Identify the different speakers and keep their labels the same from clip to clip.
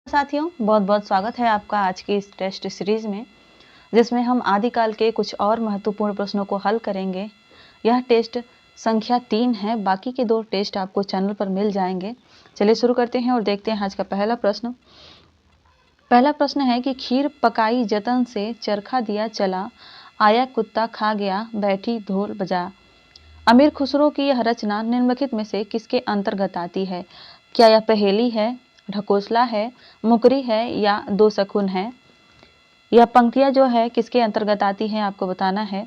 Speaker 1: साथियों, बहुत बहुत स्वागत है आपका आज की इस टेस्ट सीरीज में, जिसमें हम आदिकाल के कुछ और महत्वपूर्ण प्रश्नों को हल करेंगे। यह टेस्ट संख्या 3 है। बाकी के 2 टेस्ट आपको चैनल पर मिल जाएंगे। चलिए शुरू करते हैं और देखते हैं आज का पहला प्रश्न। पहला प्रश्न है कि खीर पकाई जतन से, चरखा दिया चला, आया कुत्ता खा गया, बैठी ढोल बजा। अमीर खुसरो की यह रचना निम्नलिखित में से किसके अंतर्गत आती है? क्या यह पहेली है, ढकोसला है, मुकरी है या दो शकुन है? यह पंक्तियां जो है किसके अंतर्गत आती हैं आपको बताना है।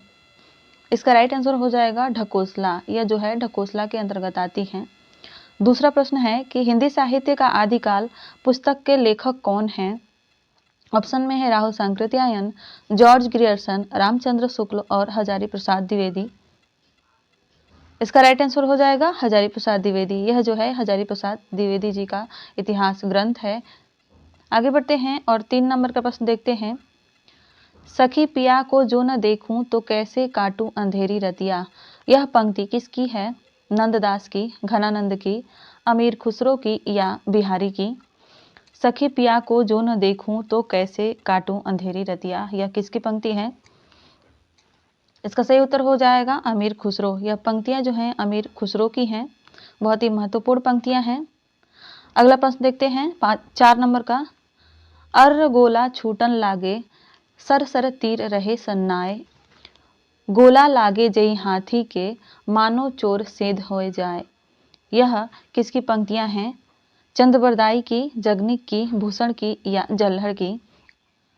Speaker 1: इसका राइट आंसर हो जाएगा ढकोसला। यह जो है ढकोसला के अंतर्गत आती हैं। दूसरा प्रश्न है कि हिंदी साहित्य का आदिकाल पुस्तक के लेखक कौन हैं? ऑप्शन में है राहुल सांकृत्यायन, जॉर्ज ग्रियर्सन, रामचंद्र शुक्ल और हजारी प्रसाद द्विवेदी। इसका राइट आंसर हो जाएगा हजारी प्रसाद द्विवेदी। यह जो है हजारी प्रसाद द्विवेदी जी का इतिहास ग्रंथ है। आगे बढ़ते हैं और 3 नंबर का प्रश्न देखते हैं। सखी पिया को जो न देखूं तो कैसे काटूं अंधेरी रतिया। यह पंक्ति किसकी है? नंददास की, घनानंद की, अमीर खुसरो की या बिहारी की? सखी पिया को जो न देखूं तो कैसे काटूं अंधेरी रतिया, यह किसकी पंक्ति है? इसका सही उत्तर हो जाएगा अमीर खुसरो। यह पंक्तियां जो हैं अमीर खुसरो की हैं। बहुत ही महत्वपूर्ण पंक्तियां हैं। अगला प्रश्न देखते हैं 4 नंबर का। अर्र गोला छूटन लागे, सर सर तीर रहे सन्नाए। गोला लागे जई हाथी के, मानो चोर सेध हो जाए। यह किसकी पंक्तियां हैं? चंद्रबरदाई की, जगनिक की, भूषण की या जल्हड़ की?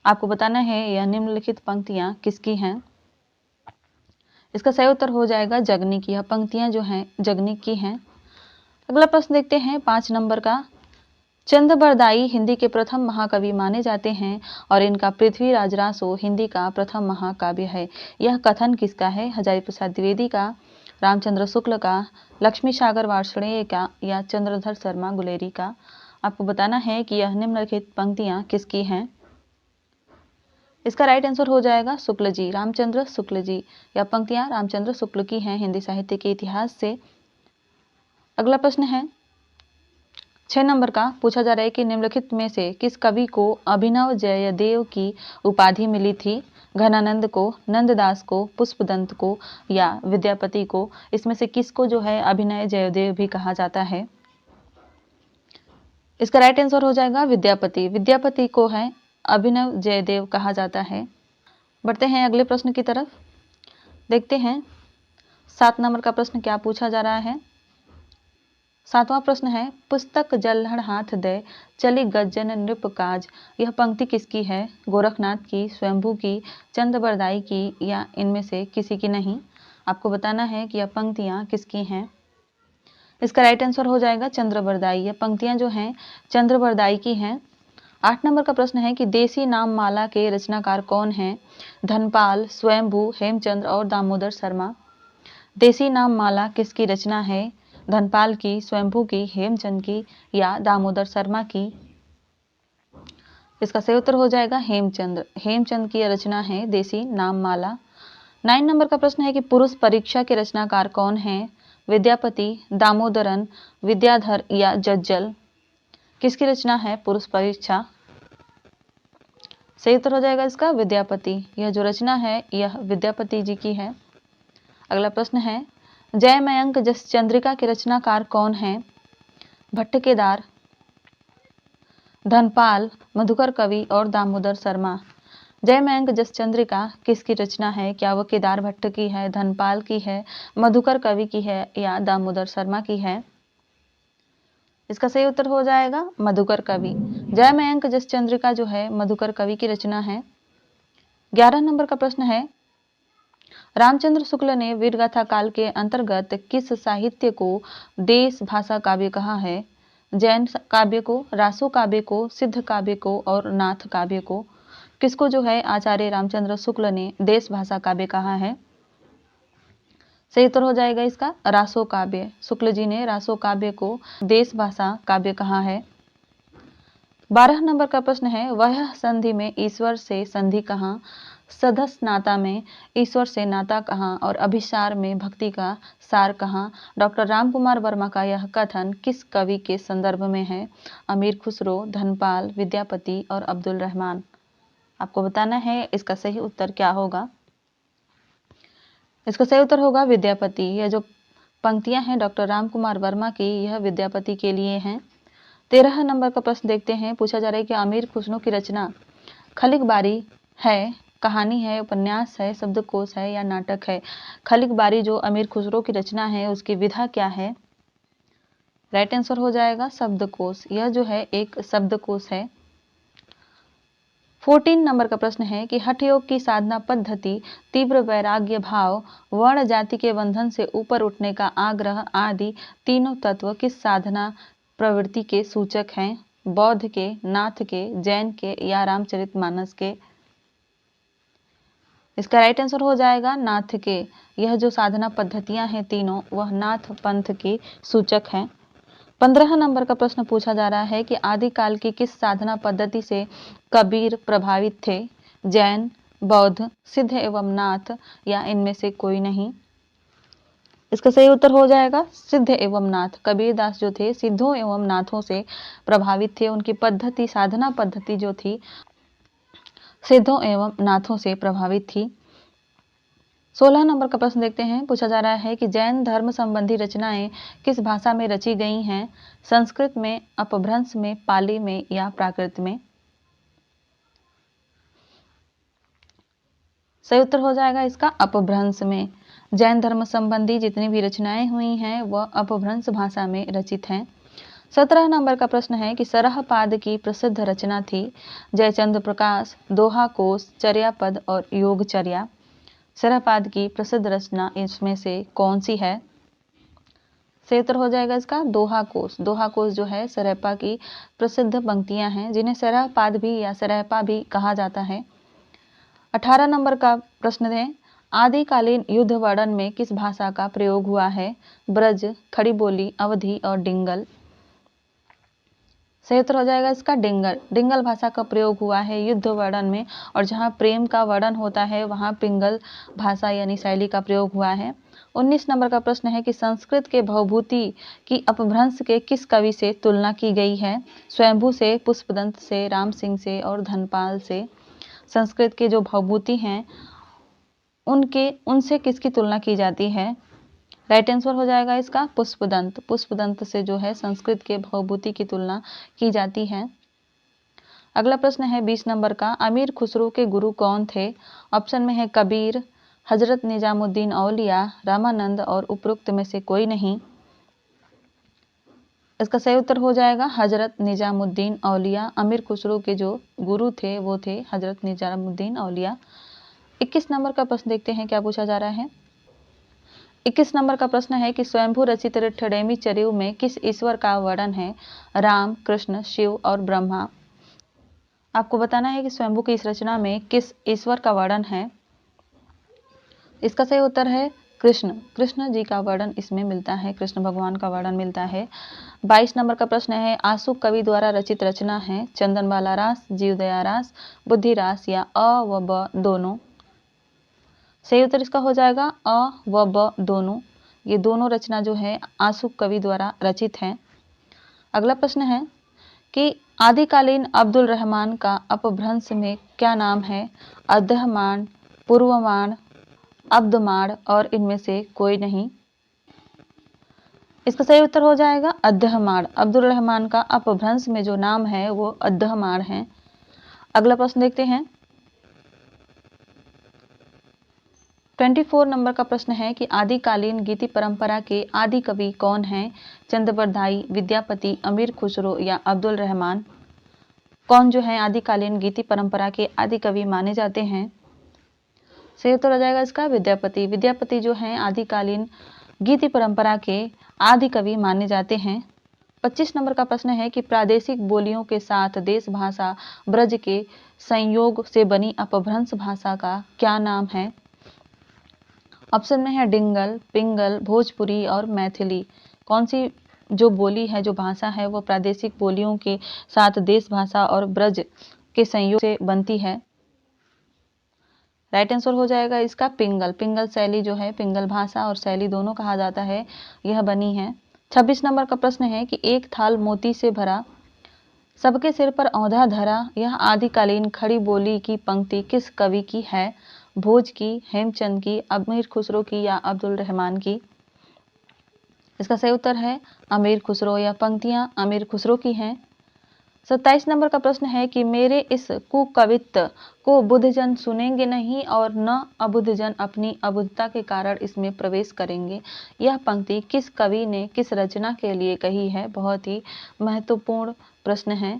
Speaker 1: आपको बताना है यह निम्नलिखित पंक्तियां किसकी हैं। इसका सही उत्तर हो जाएगा जगनिक। यह पंक्तियां जो हैं जगनिक की हैं। अगला प्रश्न देखते हैं 5 नंबर का। चंद्रबरदाई हिंदी के प्रथम महाकवि माने जाते हैं और इनका पृथ्वीराज रासो हिंदी का प्रथम महाकाव्य है। यह कथन किसका है? हजारी प्रसाद द्विवेदी का, रामचंद्र शुक्ल का, लक्ष्मी सागर वार्ष्णेय का या चंद्रधर शर्मा गुलेरी का? आपको बताना है कि यह निम्नलिखित पंक्तियां किसकी हैं। इसका राइट आंसर हो जाएगा शुक्ल जी, रामचंद्र शुक्ल जी। यह पंक्तियां रामचंद्र शुक्ल की हैं हिंदी साहित्य के इतिहास से। अगला प्रश्न है 6 नंबर का। पूछा जा रहा है कि निम्नलिखित में से किस कवि को अभिनव जयदेव की उपाधि मिली थी? घनानंद को, नंददास को, पुष्पदंत को या विद्यापति को? इसमें से किसको जो है अभिनव जयदेव भी कहा जाता है? इसका राइट आंसर हो जाएगा विद्यापति। विद्यापति को है अभिनव जयदेव कहा जाता है। बढ़ते हैं अगले प्रश्न की तरफ। देखते हैं 7 नंबर का प्रश्न क्या पूछा जा रहा है। 7वां प्रश्न है पुस्तक जल्हड़ हाथ दे, चली गज्जन नृप काज। यह पंक्ति किसकी है? गोरखनाथ की, स्वयंभू की, चंद्रबरदाई की या इनमें से किसी की नहीं? आपको बताना है कि यह पंक्तियां किसकी हैं। इसका राइट आंसर हो जाएगा चंद्रबरदाई। यह पंक्तियां जो हैं चंद्रबरदाई की हैं। 8 नंबर का प्रश्न है कि देसी नाम माला के रचनाकार कौन हैं? धनपाल, स्वयंभू, हेमचंद्र और दामोदर शर्मा। देसी नाम माला किसकी रचना है? धनपाल की, स्वयंभू की, हेमचंद की या दामोदर शर्मा की? इसका सही उत्तर हो जाएगा हेमचंद्र। हेमचंद की रचना है देसी नाम माला। 9 नंबर का प्रश्न है कि पुरुष परीक्षा के रचनाकार कौन हैं? विद्यापति, दामोदरन, विद्याधर या जज्जल? किसकी रचना है पुरुष परीक्षा? सही उत्तर हो जाएगा इसका विद्यापति। यह जो रचना है यह विद्यापति जी की है। अगला प्रश्न है जय मयंक जस चंद्रिका के रचनाकार कौन हैं? भट्टकेदार, धनपाल, मधुकर कवि और दामोदर शर्मा। जय मयंक जस चंद्रिका किसकी रचना है? क्या वह केदार भट्ट की है, धनपाल की है, मधुकर कवि की है या दामोदर शर्मा की है? इसका सही उत्तर हो जाएगा मधुकर कवि। जय मयंक जस चंद्रिका जो है मधुकर कवि की रचना है। 11 नंबर का प्रश्न है रामचंद्र शुक्ल ने वीरगाथा काल के अंतर्गत किस साहित्य को देश भाषा काव्य कहा है? जैन काव्य को, रासो काव्य को, सिद्ध काव्य को और नाथ काव्य को? किसको जो है आचार्य रामचंद्र शुक्ल ने देश भाषा काव्य कहा है? सही उत्तर हो जाएगा इसका रासो काव्य। शुक्ल जी ने रासो काव्य को देश भाषा काव्य कहा है। 12 नंबर का प्रश्न है वह संधि में ईश्वर से संधि कहाँ? सदस्य नाता में ईश्वर से नाता कहाँ और अभिसार में भक्ति का सार कहाँ। डॉक्टर रामकुमार वर्मा का यह कथन किस कवि के संदर्भ में है। अमीर खुसरो, धनपाल, विद्यापति और अब्दुल रहमान। आपको बताना है इसका सही उत्तर क्या होगा। इसका सही उत्तर होगा विद्यापति। यह जो पंक्तियां हैं डॉक्टर रामकुमार वर्मा की, यह विद्यापति के लिए हैं। 13 नंबर का प्रश्न देखते हैं। पूछा जा रहा है कि अमीर खुसरो की रचना खलिक बारी है, कहानी है, उपन्यास है, शब्दकोश है या नाटक है। खलिक बारी जो अमीर खुसरो की रचना है उसकी विधा क्या है। राइट आंसर हो जाएगा शब्दकोश। यह जो है एक शब्दकोश है। 14 नंबर का प्रश्न है कि हठ योग की साधना पद्धति, तीव्र वैराग्य भाव, वर्ण जाति के बंधन से ऊपर उठने का आग्रह आदि तीनों तत्व किस साधना प्रवृत्ति के सूचक हैं। बौद्ध के, नाथ के, जैन के या रामचरितमानस के। इसका राइट आंसर हो जाएगा नाथ के। यह जो साधना पद्धतियां हैं तीनों, वह नाथ पंथ की सूचक हैं। 15 नंबर का प्रश्न पूछा जा रहा है कि आदिकाल की किस साधना पद्धति से कबीर प्रभावित थे। जैन, बौद्ध, सिद्ध एवं नाथ या इनमें से कोई नहीं। इसका सही उत्तर हो जाएगा सिद्ध एवं नाथ। कबीर दास जो थे सिद्धों एवं नाथों से प्रभावित थे। उनकी पद्धति, साधना पद्धति जो थी सिद्धों एवं नाथों से प्रभावित थी। 16 नंबर का प्रश्न देखते हैं। पूछा जा रहा है कि जैन धर्म संबंधी रचनाएं किस भाषा में रची गई हैं। संस्कृत में, अपभ्रंश में, पाली में या प्राकृत में। सही उत्तर हो जाएगा इसका अपभ्रंश में। जैन धर्म संबंधी जितनी भी रचनाएं हुई हैं वह अपभ्रंश भाषा में रचित हैं। 17 नंबर का प्रश्न है कि सरहपाद की प्रसिद्ध रचना थी जयचंद्र प्रकाश, दोहा कोश, चर्यापद और योगचर्या। सरहपाद की प्रसिद्ध रचना इसमें से कौन सी है। सही उत्तर हो जाएगा इसका दोहा कोश। दोहा कोश जो है सरहपा की प्रसिद्ध पंक्तियां हैं जिन्हें सरहपाद भी या सरहपा भी कहा जाता है। 18 नंबर का प्रश्न है। आदिकालीन युद्ध वर्णन में किस भाषा का प्रयोग हुआ है। ब्रज, खड़ी बोली, अवधी और डिंगल। सही उत्तर हो जाएगा इसका डिंगल। डिंगल भाषा का प्रयोग हुआ है युद्ध वर्णन में, और जहां प्रेम का वर्णन होता है वहां पिंगल भाषा यानी शैली का प्रयोग हुआ है। 19 नंबर का प्रश्न है कि संस्कृत के भवभूति की अपभ्रंश के किस कवि से तुलना की गई है। स्वयंभू से, पुष्पदंत से, राम सिंह से और धनपाल से। संस्कृत के जो भवभूति हैं उनसे किसकी तुलना की जाती है। राइट आंसर हो जाएगा इसका पुष्पदंत। पुष्पदंत से जो है संस्कृत के भवभूति की तुलना की जाती है। अगला प्रश्न है 20 नंबर का। अमीर खुसरो के गुरु कौन थे। ऑप्शन में है कबीर, हजरत निजामुद्दीन औलिया, रामानंद और उपरोक्त में से कोई नहीं। इसका सही उत्तर हो जाएगा हजरत निजामुद्दीन औलिया। अमीर खुसरो के जो गुरु थे वो थे हजरत निजामुद्दीन औलिया। 21 नंबर का प्रश्न देखते हैं क्या पूछा जा रहा है। 21 नंबर का प्रश्न है कि स्वयंभू रचित ठडेमी चरिऊ में किस ईश्वर का वर्णन है। राम, कृष्ण, शिव और ब्रह्मा। आपको बताना है कि स्वयंभू की इस रचना में किस ईश्वर का वर्णन है। इसका सही उत्तर है कृष्ण। कृष्ण जी का वर्णन इसमें मिलता है, कृष्ण भगवान का वर्णन मिलता है। 22 नंबर का प्रश्न है। आशु कवि द्वारा रचित रचना है चंदनबाला रास, जीवदया रास, बुद्धि रास या अ व ब दोनों। सही उत्तर इसका हो जाएगा अ व ब दोनों। ये दोनों रचना जो है आशु कवि द्वारा रचित है। अगला प्रश्न है कि आदिकालीन अब्दुल रहमान का अपभ्रंश में क्या नाम है। अध्यहमान, पूर्वमान, अब्दमाण और इनमें से कोई नहीं। इसका सही उत्तर हो जाएगा अध्यहमाण। अब्दुल रहमान का अपभ्रंश में जो नाम है वो अध्यहमाण है। अगला प्रश्न देखते हैं। 24 नंबर का प्रश्न है कि आदिकालीन गीति परंपरा के आदि कवि कौन हैं। चंद्रबरदाई, विद्यापति, अमीर खुसरो या अब्दुल रहमान। कौन जो है आदिकालीन गीति परंपरा के आदि कवि माने जाते हैं। सही उत्तर हो जाएगा इसका विद्यापति। विद्यापति जो हैं आदिकालीन गीति परंपरा के आदि कवि माने जाते हैं। 25 नंबर का प्रश्न है कि प्रादेशिक बोलियों के साथ देश भाषा ब्रज के संयोग से बनी अपभ्रंश भाषा का क्या नाम है। ऑप्शन में है डिंगल, पिंगल, भोजपुरी और मैथिली। कौन सी जो बोली है, जो भाषा है वो प्रादेशिक बोलियों के साथ देश भाषा और ब्रज के संयोग से बनती है। राइट आंसर हो जाएगा इसका पिंगल। पिंगल शैली जो है, पिंगल भाषा और शैली दोनों कहा जाता है, यह बनी है। 26 नंबर का प्रश्न है कि एक थाल मोती से भरा, सबके सिर पर औंधा धरा, यह आदिकालीन खड़ी बोली की पंक्ति किस कवि की है? भोज की, हेमचंद की, अमीर खुसरो की या अब्दुल रहमान की? इसका सही उत्तर है अमीर खुसरो। यह पंक्तियां अमीर खुसरो की हैं। 27 नंबर का प्रश्न है कि मेरे इस कुकवित्त को बुद्धजन सुनेंगे नहीं और न अबुद्धजन अपनी अबुद्धता के कारण इसमें प्रवेश करेंगे। यह पंक्ति किस कवि ने किस रचना के लिए कही है? बहुत ही महत्वपूर्ण प्रश्न है।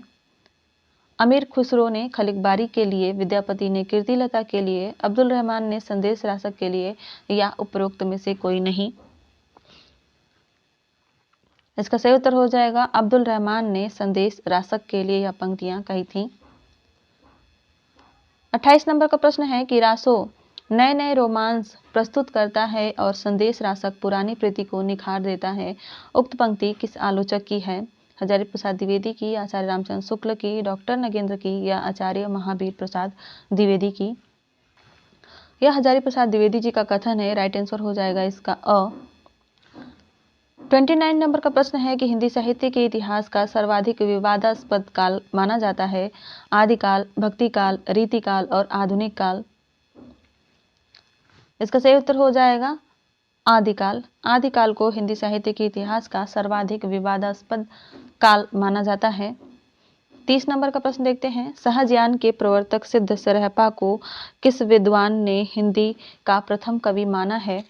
Speaker 1: अमीर खुसरो ने खलिकबारी के लिए, विद्यापति ने कीर्तिलता के लिए, अब्दुल रहमान ने संदेश रासक के लिए या उपरोक्त में से कोई नहीं? इसका सही उत्तर हो जाएगा अब्दुल रहमान ने संदेश रासक के लिए यह पंक्तियां कही थी। 28 नंबर का प्रश्न है कि रासो नए नए रोमांस प्रस्तुत करता है और संदेश रासक पुरानी प्रीति को निखार देता है। उक्त पंक्ति किस आलोचक की है? हजारी प्रसाद द्विवेदी की, आचार्य रामचंद्र शुक्ल की, डॉक्टर नगेंद्र की या आचार्य महावीर प्रसाद द्विवेदी की? यह हजारी प्रसाद द्विवेदी जी का कथन है। राइट आंसर हो जाएगा इसका अ। 29 नंबर का प्रश्न है कि हिंदी साहित्य के इतिहास का सर्वाधिक विवादास्पद काल माना जाता है? आदिकाल, भक्तिकाल, रीतिकाल और आधुनिक काल? इसका सही उत्तर हो जाएगा आदिकाल। आदिकाल को हिंदी साहित्य के इतिहास का सर्वाधिक विवादास्पद काल माना जाता है। 30 नंबर का प्रश्न देखते हैं। सहज्ञान के प्रवर्तक सिद्ध सरहपा को किस विद्वान ने हिंदी का प्रथम कवि माना है?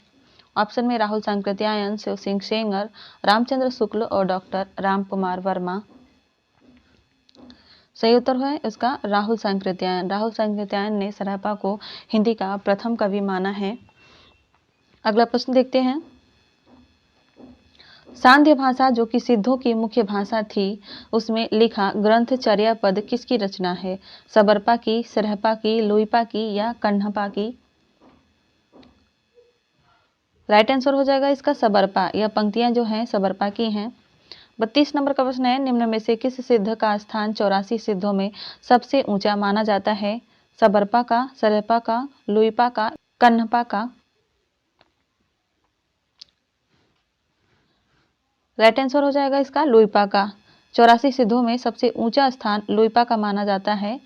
Speaker 1: ऑप्शन में राहुल सांकृत्यायन, शिव सिंह सेंगर, रामचंद्र शुक्ल और डॉक्टर रामकुमार वर्मा। सही उत्तर है इसका राहुल सांकृत्यायन। राहुल सांकृत्यायन ने सरहपा को हिंदी का प्रथम कवि माना है। अगला प्रश्न देखते हैं। सांध्य भाषा जो कि सिद्धों की मुख्य भाषा थी, उसमें लिखा ग्रंथ चर्यापद किसकी रचना है? सबरपा की, सरहपा की, लुइपा की या कण्हपा की? राइट आंसर हो जाएगा इसका सबरपा। यह पंक्तियां जो हैं सबरपा की हैं। 32 नंबर का प्रश्न है। निम्न में से किस सिद्ध का स्थान 84 सिद्धों में सबसे ऊंचा माना जाता है? सबरपा का, सरहपा का, लुइपा का, कण्हपा का? राइट आंसर हो जाएगा इसका लुइपा का। 84 सिद्धों में सबसे ऊंचा स्थान लुइपा का माना जाता है।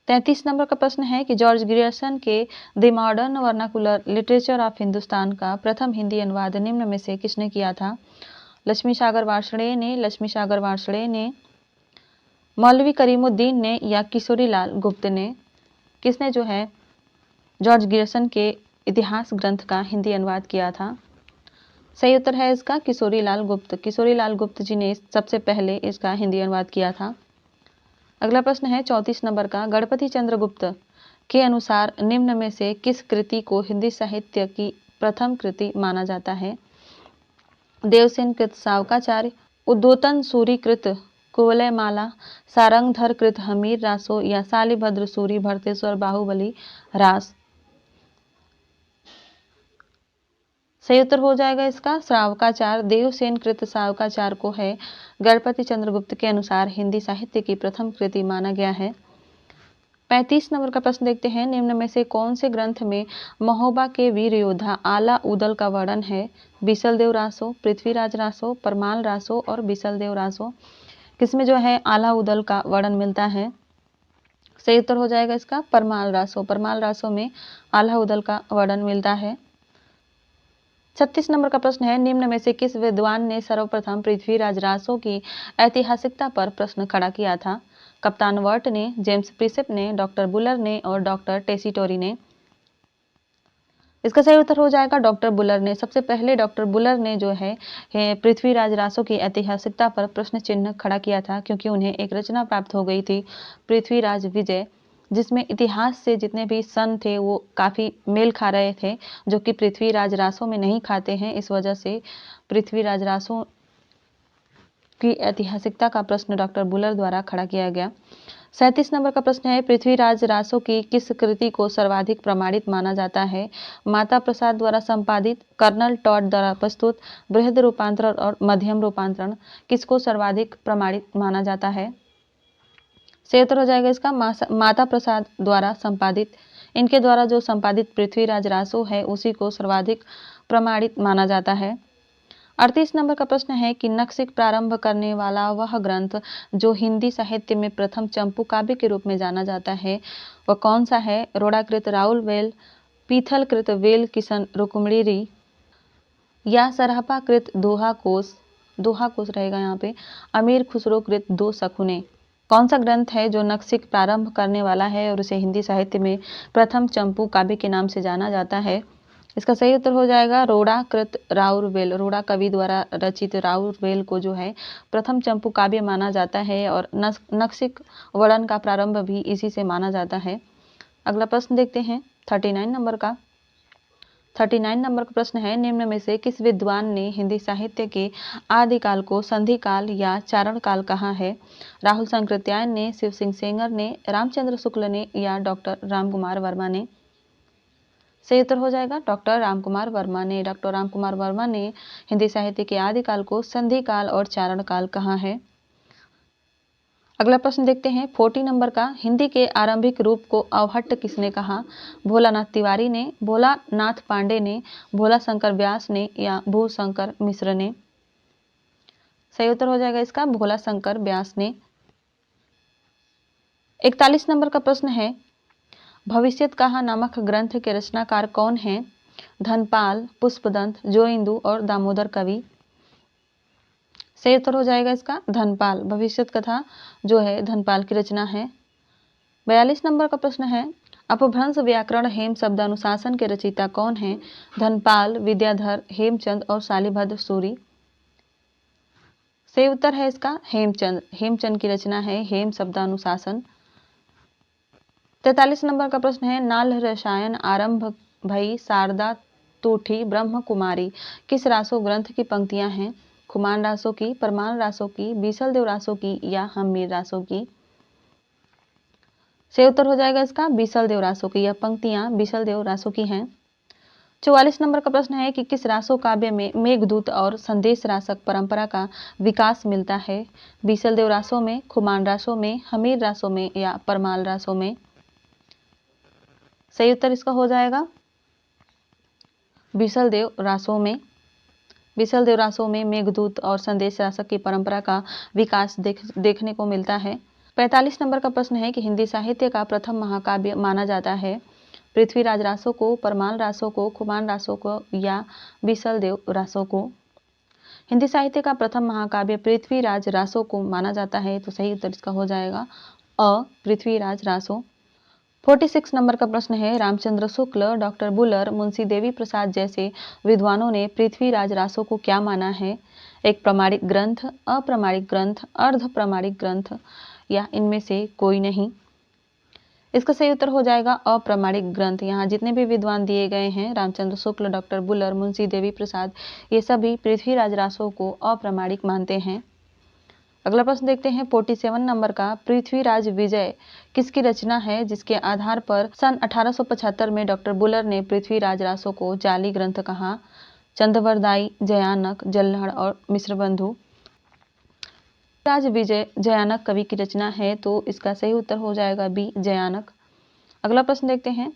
Speaker 1: 33 नंबर का प्रश्न है कि जॉर्ज ग्रियर्सन के the modern vernacular literature of Hindustan का प्रथम हिंदी अनुवाद निम्न में से किसने किया था? लक्ष्मी सागर वार्ष्णेय ने, लक्ष्मी सागर वार्ष्णेय ने, मौलवी करीमुद्दीन ने या किशोरी लाल गुप्त ने? किसने जो है जॉर्ज ग्रियर्सन के इतिहास ग्रंथ का हिंदी अनुवाद किया था? सही उत्तर है इसका किशोरी लाल गुप्त। किशोरी लाल गुप्त जी ने सबसे पहले इसका हिंदी अनुवाद किया था। अगला प्रश्न है 34 नंबर का। गणपति चंद्र गुप्त के अनुसार निम्न में से किस कृति को हिंदी साहित्य की प्रथम कृति माना जाता है? देवसेन कृत सावकाचार्य, उद्योतन सूरी कृत कुवलयमाला, सारंगधर कृत हमीर रासो या शालिभद्र सूरी भरतेश्वर बाहुबली रास? सही उत्तर हो जाएगा इसका श्रावकाचार। देवसेन कृत श्रावकाचार को है गणपति चंद्रगुप्त के अनुसार हिंदी साहित्य की प्रथम कृति माना गया है। 35 नंबर का प्रश्न देखते हैं। निम्न में से कौन से ग्रंथ में महोबा के वीर योद्धा आला उदल का वर्णन है? बिसलदेव रासो, पृथ्वीराज रासो, परमाल रासो और बिसलदेव रासो? किसमें जो है आला उदल का वर्णन मिलता है? सही उत्तर हो जाएगा इसका परमाल रासो। परमाल रासो में आला उदल का वर्णन मिलता है। 36 नंबर का प्रश्न है। निम्न में से किस विद्वान ने सर्वप्रथम पृथ्वीराज रासो की ऐतिहासिकता पर प्रश्न खड़ा किया था? कप्तान वर्ट ने, जेम्स प्रिसेप ने, डॉक्टर बुलर ने और डॉक्टर टेसीटोरी ने? इसका सही उत्तर हो जाएगा डॉक्टर बुलर ने। सबसे पहले डॉक्टर बुलर ने जो है पृथ्वीराज रासो की ऐतिहासिकता पर प्रश्न चिन्ह खड़ा किया था, क्योंकि उन्हें एक रचना प्राप्त हो गई थी पृथ्वीराज विजय, जिसमें इतिहास से जितने भी सन थे वो काफ़ी मेल खा रहे थे, जो कि पृथ्वीराज रासो में नहीं खाते हैं। इस वजह से पृथ्वीराज रासो की ऐतिहासिकता का प्रश्न डॉक्टर बुलर द्वारा खड़ा किया गया। 37 नंबर का प्रश्न है। पृथ्वीराज रासो की किस कृति को सर्वाधिक प्रमाणित माना जाता है? माता प्रसाद द्वारा संपादित, कर्नल टॉड द्वारा प्रस्तुत, बृहद रूपांतरण और मध्यम रूपांतरण? किसको सर्वाधिक प्रमाणित माना जाता है? सही उत्तर हो जाएगा इसका माता प्रसाद द्वारा संपादित इनके द्वारा जो संपादित पृथ्वीराज रासो है उसी को सर्वाधिक प्रमाणित माना जाता है। 38 नंबर का प्रश्न है कि नक्सिक प्रारंभ करने वाला वह ग्रंथ जो हिंदी साहित्य में प्रथम चंपू काव्य के रूप में जाना जाता है वह कौन सा है? रोड़ाकृत राउल वेल, पीथलकृत वेल किशन रुक्मिणी या सरापाकृत दोहा कोश रहेगा यहाँ पे, अमीर खुसरो कृत दो सखुने। कौन सा ग्रंथ है जो नक्सिक प्रारंभ करने वाला है और उसे हिंदी साहित्य में प्रथम चंपू काव्य के नाम से जाना जाता है? इसका सही उत्तर हो जाएगा रोड़ाकृत राउरवेल। रोड़ा कवि द्वारा रचित राउरवेल को जो है प्रथम चंपू काव्य माना जाता है और नक्सिक वर्णन का प्रारंभ भी इसी से माना जाता है। अगला प्रश्न देखते हैं 39 नंबर का। 39 नंबर का प्रश्न है, निम्न में से किस विद्वान ने हिंदी साहित्य के आदिकाल को संधि काल या चारण काल कहा है? राहुल सांकृत्यायन ने, शिव सिंह सेंगर ने, रामचंद्र शुक्ल ने या डॉक्टर रामकुमार वर्मा ने? सही उत्तर हो जाएगा डॉक्टर रामकुमार वर्मा ने। डॉक्टर रामकुमार वर्मा ने हिंदी साहित्य के आदिकाल को संधि काल और चारण काल कहा है। अगला प्रश्न देखते हैं 40 नंबर का। हिंदी के आरंभिक रूप को अवहट्ट किसने कहा? भोलानाथ तिवारी ने, भोलानाथ पांडे ने, भोला शंकर व्यास ने या भूशंकर मिश्र ने? सही उत्तर हो जाएगा इसका भोला शंकर व्यास ने। 41 नंबर का प्रश्न है, भविष्यत कहा नामक ग्रंथ के रचनाकार कौन हैं? धनपाल, पुष्पदंत, जोइंदू और दामोदर कवि? सही उत्तर हो जाएगा इसका धनपाल। भविष्यत कथा जो है धनपाल की रचना है। 42 नंबर का प्रश्न है, अपभ्रंश व्याकरण हेम शब्दानुशासन के रचयिता कौन हैं? धनपाल, विद्याधर, हेमचंद और शालिभद्र सूरी? सही उत्तर है इसका हेमचंद। हेमचंद की रचना है हेम शब्दानुशासन। 43 नंबर का प्रश्न है, नाल रसायन आरंभ भई शारदा तूठी ब्रह्म कुमारी किस रासो ग्रंथ की पंक्तियां हैं? खुमान रासों की, परमान रासों की, बीसल देव रासों की या हमीर रासों की? सही उत्तर हो जाएगा इसका बीसल देव रासों की। यह पंक्तियां बीसल देव रासों की हैं। 44 नंबर का प्रश्न है कि किस रासो काव्य में मेघदूत और संदेश रासक परंपरा का विकास मिलता है? बीसल देव रासों में, खुमान रासों में, हमीर रासों में या परमाल रासों में? सही उत्तर इसका हो जाएगा बीसल देव रासों में। बीसल देव रासों में मेघदूत और संदेश रासक की परंपरा का विकास देखने को मिलता है। 45 नंबर का प्रश्न है कि हिंदी साहित्य का प्रथम महाकाव्य माना जाता है पृथ्वीराज रासों को, परमाल रासों को, खुमान रासों को या बीसल देव रासों को? हिंदी साहित्य का प्रथम महाकाव्य पृथ्वीराज रासों को माना जाता है, तो सही उत्तर इसका हो जाएगा अ पृथ्वीराज रासों। 46 नंबर का प्रश्न है, रामचंद्र शुक्ल, डॉक्टर बुलर, मुंशी देवी प्रसाद जैसे विद्वानों ने पृथ्वीराज रासों को क्या माना है? एक प्रमाणिक ग्रंथ, अप्रमाणिक ग्रंथ, अर्ध प्रमाणिक ग्रंथ या इनमें से कोई नहीं? इसका सही उत्तर हो जाएगा अप्रमाणिक ग्रंथ। यहाँ जितने भी विद्वान दिए गए हैं रामचंद्र शुक्ल, डॉक्टर बुलर, मुंशी देवी प्रसाद, ये सभी पृथ्वीराज रासों को अप्रमाणिक मानते हैं। अगला प्रश्न देखते हैं 47 नंबर का। पृथ्वीराज विजय किसकी रचना है जिसके आधार पर सन 1875 में डॉक्टर बुलर ने पृथ्वीराज रासों को जाली ग्रंथ कहा? चंदवरदाई, जयानक, जल्हड़ और मिश्रबंधु? राज विजय जयानक कवि की रचना है, तो इसका सही उत्तर हो जाएगा बी जयानक। अगला प्रश्न देखते हैं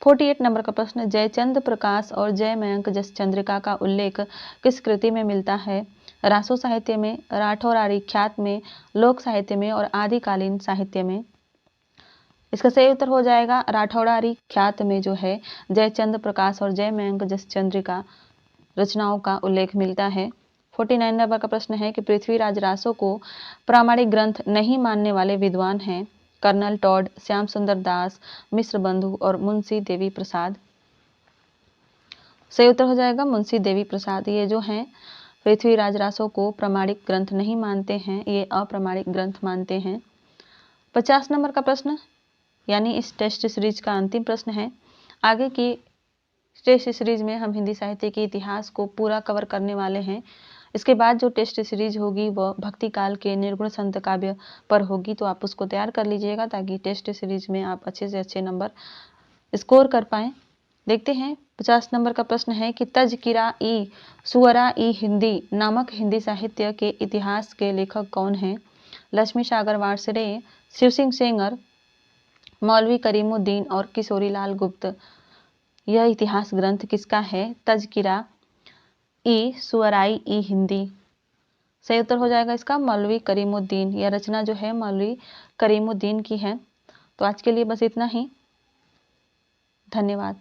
Speaker 1: 48 नंबर का प्रश्न, जयचंद प्रकाश और जयमयंक जस चंद्रिका का उल्लेख किस कृति में मिलता है? रासो साहित्य में, राठौरारी ख्यात में, लोक साहित्य में और आदिकालीन साहित्य में? इसका सही उत्तर हो जाएगा राठौरारी ख्यात में जो है जयचंद प्रकाश और जयमयंक जस चंद्रिका रचनाओं का उल्लेख मिलता है। 49 नंबर का प्रश्न है कि पृथ्वीराज रासों को प्रामाणिक ग्रंथ नहीं मानने वाले विद्वान हैं? कर्नल टॉड, श्याम सुंदर दास, मिश्र बंधु और मुंशी देवी प्रसाद? सही उत्तर हो जाएगा मुंशी देवी प्रसाद। ये जो हैं पृथ्वीराज रासों को प्रामाणिक ग्रंथ नहीं मानते हैं, ये अप्रामाणिक ग्रंथ मानते हैं। 50 नंबर का प्रश्न यानी इस टेस्ट सीरीज का अंतिम प्रश्न है। आगे की टेस्ट सीरीज में हम हिंदी साहित्य के इतिहास को पूरा कवर करने वाले हैं। इसके बाद जो टेस्ट सीरीज होगी वह भक्ति काल के निर्गुण संत काव्य पर होगी, तो आप उसको तैयार कर लीजिएगा ताकि टेस्ट सीरीज में आप अच्छे से अच्छे नंबर स्कोर कर पाएँ। देखते हैं 50 नंबर का प्रश्न है कि तज़किरा ई सुअरा ई हिंदी नामक हिंदी साहित्य के इतिहास के लेखक कौन हैं? लक्ष्मी सागर वार्ष्णेय, शिव सिंह सेंगर, मौलवी करीमुद्दीन और किशोरीलाल गुप्त। यह इतिहास ग्रंथ किसका है? तज़किरा ई सुअराई ई हिंदी। सही उत्तर हो जाएगा इसका मौलवी करीमुद्दीन। यह रचना जो है मौलवी करीमुद्दीन की है। तो आज के लिए बस इतना ही। धन्यवाद।